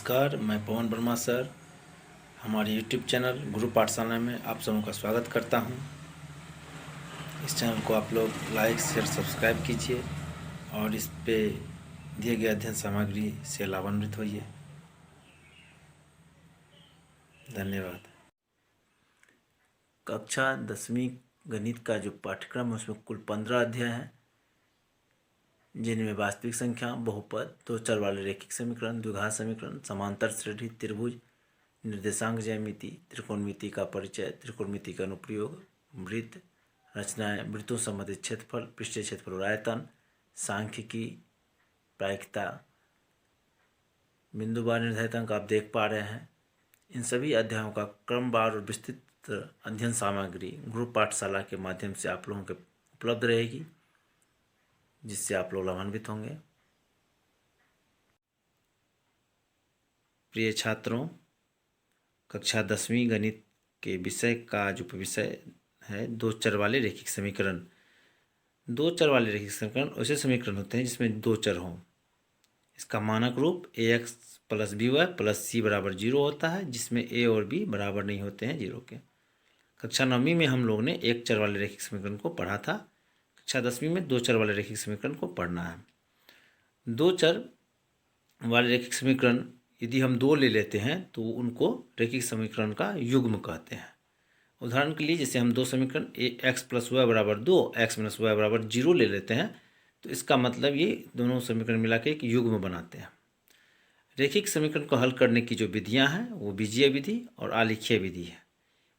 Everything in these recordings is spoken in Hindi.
नमस्कार, मैं पवन वर्मा सर हमारे यूट्यूब चैनल गुरु पाठशाला में आप सबों का स्वागत करता हूं। इस चैनल को आप लोग लाइक शेयर सब्सक्राइब कीजिए और इस पे दिए गए अध्ययन सामग्री से लाभान्वित होइए। धन्यवाद। कक्षा 10वीं गणित का जो पाठ्यक्रम है उसमें कुल 15 अध्याय हैं, जिनमें वास्तविक संख्या, बहुपद, दो चर वाले रैखिक समीकरण, द्विघात समीकरण, समांतर श्रेणी, त्रिभुज, निर्देशांक ज्यामिति, त्रिकोणमिति का परिचय, त्रिकोणमिति का अनुप्रयोग, वृत्त, रचनाएं, वृत्तों संबंधित क्षेत्रफल, पृष्ठीय क्षेत्रफल और आयतन, सांख्यिकी, प्रायिकता, बिंदुवार निर्धारित अंक आप देख पा रहे हैं। इन सभी अध्यायों का क्रमवार और विस्तृत अध्ययन सामग्री गुरु पाठशाला के माध्यम से आप लोगों के उपलब्ध रहेगी, जिससे आप लोग लाभान्वित होंगे। प्रिय छात्रों, कक्षा 10वीं गणित के विषय का जो विषय है दो चर वाले रैखिक समीकरण। दो चर वाले रैखिक समीकरण ऐसे समीकरण होते हैं जिसमें दो चर हों। इसका मानक रूप ax plus B Y plus C बराबर 0 होता है, जिसमें a और b बराबर नहीं होते हैं 0 के। कक्षा 9वीं में हम लोग ने एक चर वाले रैखिक समीकरण को पढ़ा था। कक्षा 10वीं में दो चर वाले रैखिक समीकरण को पढ़ना है। दो चर वाले रैखिक समीकरण यदि हम दो ले लेते हैं तो उनको रैखिक समीकरण का युग्म कहते हैं। उदाहरण के लिए जैसे हम दो समीकरण एक्स प्लस वाई बराबर 2, एक्स माइनस वाई बराबर 0 ले लेते हैं तो इसका मतलब ये दोनों समीकरण मिला के एक युग्म बनाते हैं। रैखिक समीकरण को हल करने की जो विधियां हैं वो बीजीय विधि और आलेखीय विधि है।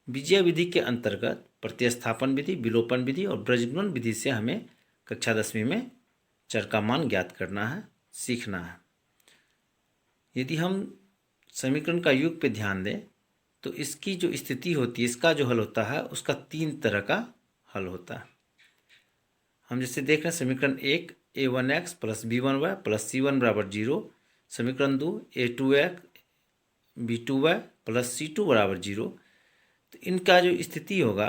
बीजीय विधि के अंतर्गत प्रतिस्थापन विधि, विलोपन विधि और बीजगणन विधि से हमें कक्षा 10वीं में चर का मान ज्ञात करना है, सीखना है। यदि हम समीकरण का योग पे ध्यान दें तो इसकी जो स्थिति होती है, इसका जो हल होता है उसका 3 तरह का हल होता है। हम जैसे देख रहे हैं समीकरण 1 a1x plus b1y plus c1 बराबर 0, समीकरण 2 a2x b2y प्लस c2 बराबर 0। तो इनका जो स्थिति होगा,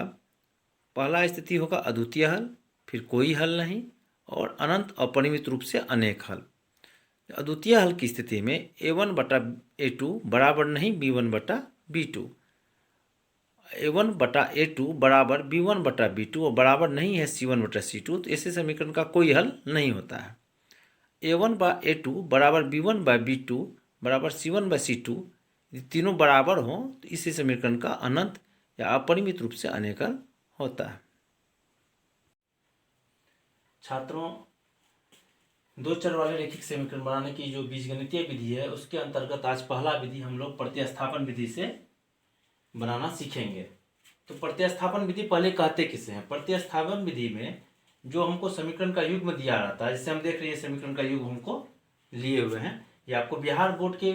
पहला स्थिति होगा अद्वितीय हल, फिर कोई हल नहीं और अनंत अपरिमित रूप से अनेक हल। अद्वितीय हल की स्थिति में a1 बटा a2 बराबर नहीं b1 बटा b2, a1 बटा a2 बराबर b1 बटा b2 और बराबर नहीं है c1 बटा c2, तो ऐसे समीकरण का कोई हल नहीं होता है। a1 बा a2 बराबर b1 बाय b2 बराबर c1 बाय c2, तीनों बराबर हों तो इसी समीकरण का अनंत या अपरिमित रूप से अनेक हल होता है। छात्रों, दो चर वाले रैखिक समीकरण बनाने की जो बीजगणितीय विधि है उसके अंतर्गत आज पहला विधि हम लोग प्रतिस्थापन विधि से बनाना सीखेंगे। तो प्रतिस्थापन विधि पहले कहते किसे हैं? प्रतिस्थापन विधि में जो हमको समीकरण का युग्म दिया रहता है, जैसे हम देख रहे हैं समीकरण का युग्म हमको लिए हुए हैं, ये आपको बिहार बोर्ड के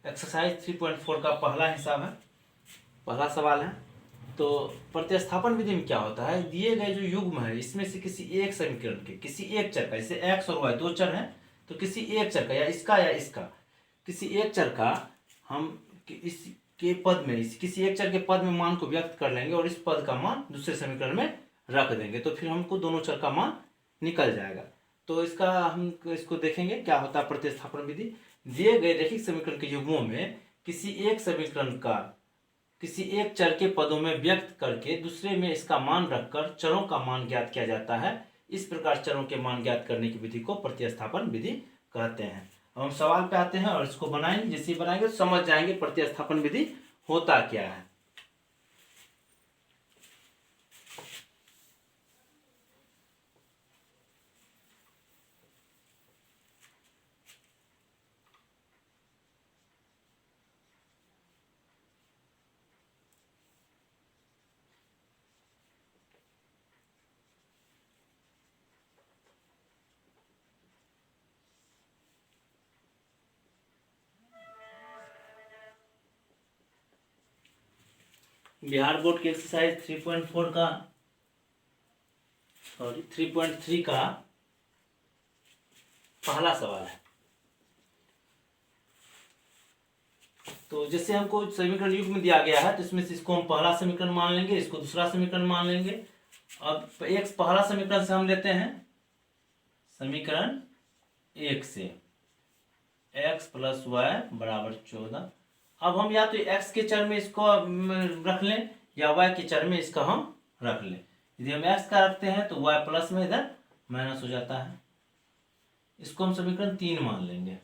एक्सरसाइज 3.4 का पहला हिसाब है, पहला सवाल है। तो प्रतिस्थापन विधि में क्या होता है, दिए गए जो युग्म है इसमें से किसी एक समीकरण के किसी एक चर का, जैसे एक्स और वाई दो चर हैं तो किसी एक चर का या इसका किसी एक चर का हम इसके पद में किसी एक चर के पद में मान को व्यक्त कर लेंगे और इस पद का मान दूसरे समीकरण में रख देंगे, तो फिर हमको दोनों चर का मान निकल जाएगा। तो इसका हम इसको देखेंगे क्या होता है प्रतिस्थापन विधि। दिए गए रैखिक समीकरण के युग्मों में किसी एक समीकरण का किसी एक चर के पदों में व्यक्त करके दूसरे में इसका मान रखकर चरों का मान ज्ञात किया जाता है। इस प्रकार चरों के मान ज्ञात करने की विधि को प्रतिस्थापन विधि कहते हैं। अब हम सवाल पे आते हैं और इसको बनाएंगे, जैसे ही बनाएंगे तो समझ जाएंगे प्रतिस्थापन विधि होता क्या है। बिहार बोर्ड के एक्सरसाइज 3.4 का 3.3 का पहला सवाल है। तो जैसे हमको समीकरण युग्म दिया गया है तो इसमें से इसको हम पहला समीकरण मान लेंगे, इसको दूसरा समीकरण मान लेंगे। अब एक पहला समीकरण से हम लेते हैं समीकरण 1 से x प्लस वाई बराबर 14। अब हम या तो x के चर में इसको रख लें या y के चर में इसका हम रख लें। यदि हम x का रखते हैं तो y प्लस में इधर माइनस हो जाता है। इसको हम समीकरण 3 मान लेंगे।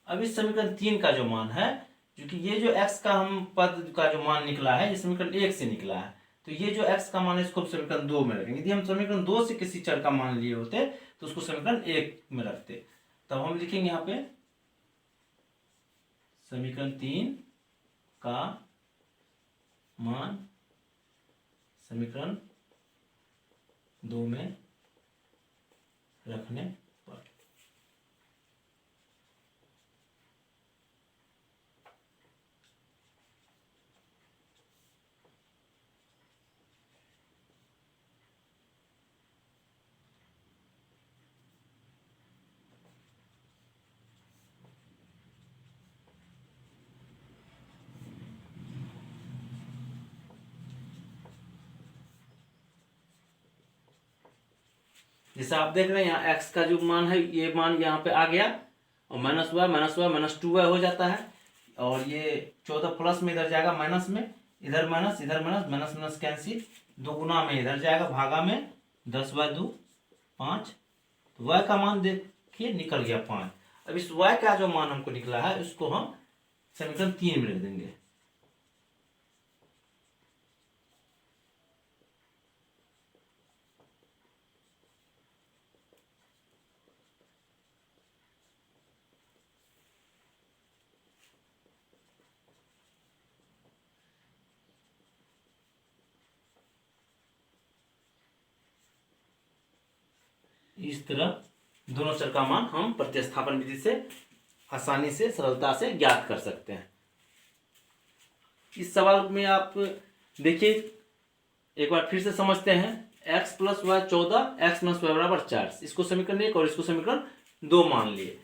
अब इस समीकरण 3 का जो मान है, क्योंकि ये जो x का हम पद का जो मान निकला है ये समीकरण 1 से निकला है, तो ये जो x का मान है इसको हम समीकरण 2 में रखेंगे। यदि हम समीकरण 2 से किसी चर का मान लिए होते तो उसको समीकरण 1 में रखते। तब हम लिखेंगे यहाँ पे समीकरण 3 का मान समीकरण 2 में रखने पर। जैसे आप देख रहे हैं यहाँ x का जो मान है ये मान यहाँ पे आ गया और माइनस वाई माइनस 2y हो जाता है। और ये 14 प्लस में इधर जाएगा माइनस में, इधर माइनस माइनस माइनस कैंसिल, 2 गुना में इधर जाएगा भागा में 10/2 5। तो y का मान देखिए निकल गया 5। अब इस y का जो मान हमको निकला है उसको हम समीकरण 3 में लिख देंगे। इस तरह दोनों चर का मान हम प्रतिस्थापन विधि से आसानी से सरलता से ज्ञात कर सकते हैं। इस सवाल में आप देखिए एक बार फिर से समझते हैं। x plus y 14, x minus y बराबर 4, इसको समीकरण 1 और इसको समीकरण 2 मान लिए।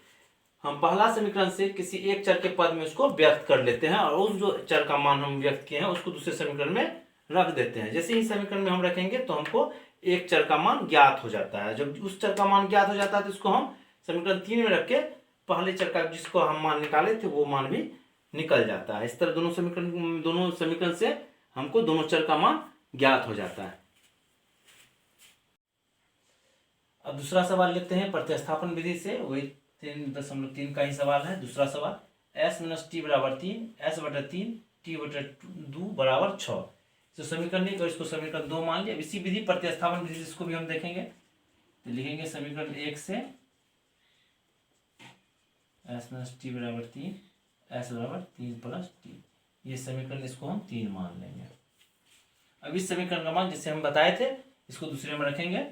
हम पहला समीकरण से किसी एक चर के पद में उसको व्यक्त कर लेते हैं और उस जो चर का मान हम व्यक्त किए हैं उसको दूसरे समीकरण में रख देते हैं। जैसे ही समीकरण में हम रखेंगे तो हमको एक चर का मान ज्ञात हो जाता है। जब उस चर का मान ज्ञात हो जाता है तो इसको हम समीकरण 3 में रख के पहले चर का जिसको हम मान निकाले थे वो मान भी निकल जाता है। इस तरह दोनों समीकरण से हमको दोनों चर का मान ज्ञात हो जाता है। अब दूसरा सवाल लेते हैं प्रतिस्थापन विधि से, वही 3.3 का ही सवाल है। दूसरा सवाल s माइनस टी बराबर 3, s/3 t/2 बराबर 6। तो समीकरण 1 और इसको समीकरण 2 मान लिया। इसी विधि प्रतिस्थापन विधि से इसको भी हम देखेंगे। तो लिखेंगे समीकरण 1 से s माइनस टी बराबर 3, s बराबर 3 प्लस टी, ये समीकरण इसको हम 3 मान लेंगे। अब इस समीकरण का मान जिसे हम बताए थे इसको दूसरे में रखेंगे।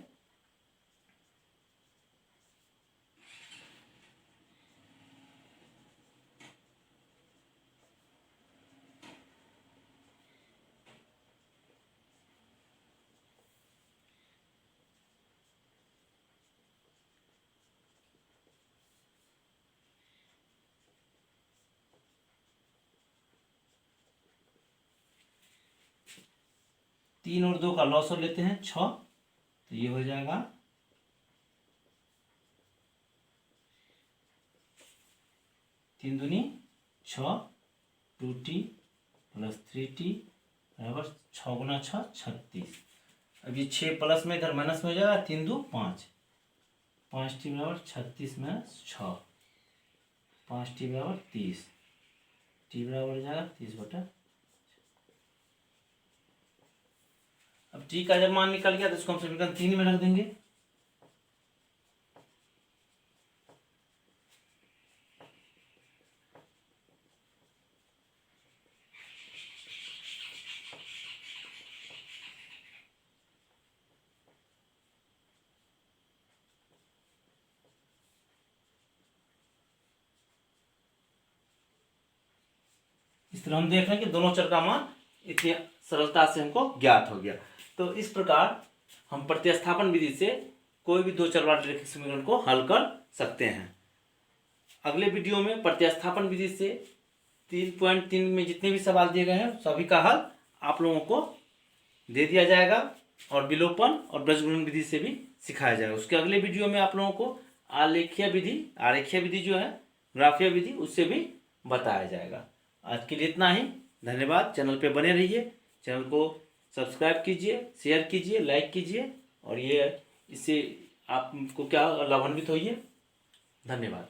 तीन और 2 का लॉसर लेते हैं 6, तो ये हो जाएगा 3 दूनी 6, 2t प्लस 3t बराबर 6 गुना 6 36। अब ये 6 प्लस में इधर माइनस में हो जाएगा, 3 2 5, 5t बराबर 36 माइनस 6, 5t बराबर 30, t बराबर हो जाएगा 30/। अब t का जब मान निकल गया तो इसको हम समीकरण 3 में रख देंगे। इस तरह हम देख रहे हैं कि दोनों चर का मान इतनी सरलता से हमको ज्ञात हो गया। तो इस प्रकार हम प्रतिस्थापन विधि से कोई भी दो चर वाले रैखिक समीकरण को हल कर सकते हैं। अगले वीडियो में प्रतिस्थापन विधि से 3.3 में जितने भी सवाल दिए गए हैं सभी का हल आप लोगों को दे दिया जाएगा और विलोपन और बीजगणन विधि से भी सिखाया जाएगा। उसके अगले वीडियो में आप लोगों को आरेखीय विधि जो है ग्राफिया विधि उससे भी बताया जाएगा। आज के लिए इतना ही। धन्यवाद। चैनल पे बने रहिए, चैनल को सब्सक्राइब कीजिए, शेयर कीजिए, लाइक कीजिए और ये इससे आपको क्या लाभान्वित होइए। धन्यवाद।